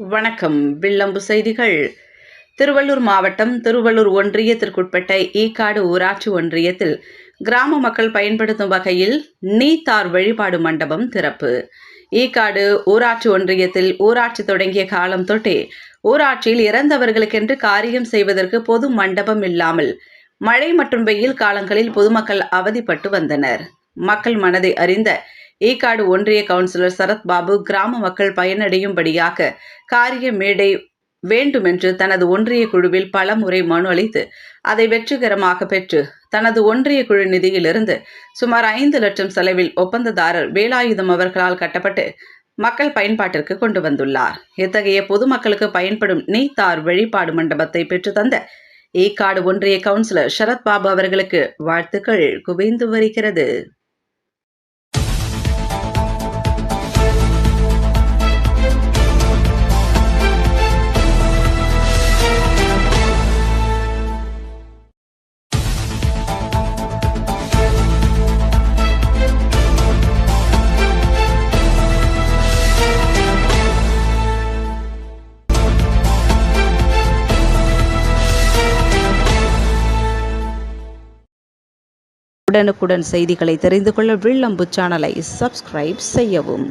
வணக்கம். வில்லம்பு செய்திகள். திருவள்ளூர் மாவட்டம் திருவள்ளூர் ஒன்றியத்திற்குட்பட்ட ஈக்காடு ஊராட்சி ஒன்றியத்தில் கிராம மக்கள் பயன்படுத்தும் வகையில் நீத்தார் வழிபாடு மண்டபம் திறப்பு. ஈக்காடு ஊராட்சி ஒன்றியத்தில் ஊராட்சி தொடங்கிய காலம் தொட்டே ஊராட்சியில் இறந்தவர்களுக்கென்று காரியம் செய்வதற்கு பொது மண்டபம் இல்லாமல் மழை மற்றும் வெயில் காலங்களில் பொதுமக்கள் அவதிப்பட்டு வந்தனர். மக்கள் மனதை அறிந்த ஈக்காடு ஒன்றிய கவுன்சிலர் சரத்பாபு கிராம மக்கள் பயனடையும்படியாக காரிய மேடை வேண்டுமென்று தனது ஒன்றிய குழுவில் பலமுறை மனு அளித்து அதை வெற்றிகரமாக பெற்று தனது ஒன்றிய குழு நிதியிலிருந்து சுமார் 5 லட்சம் செலவில் ஒப்பந்ததாரர் வேலாயுதம் அவர்களால் கட்டப்பட்டு மக்கள் பயன்பாட்டிற்கு கொண்டு வந்துள்ளார். இத்தகைய பொதுமக்களுக்கு பயன்படும் நீத்தார் வழிபாடு மண்டபத்தை பெற்று தந்த ஈக்காடு ஒன்றிய கவுன்சிலர் சரத்பாபு அவர்களுக்கு வாழ்த்துக்கள் குவிந்து வருகிறது. உடனுக்குடன் செய்திகளை தெரிந்து கொள்ள வில்லம்பு சேனலை சப்ஸ்கிரைப் செய்யவும்.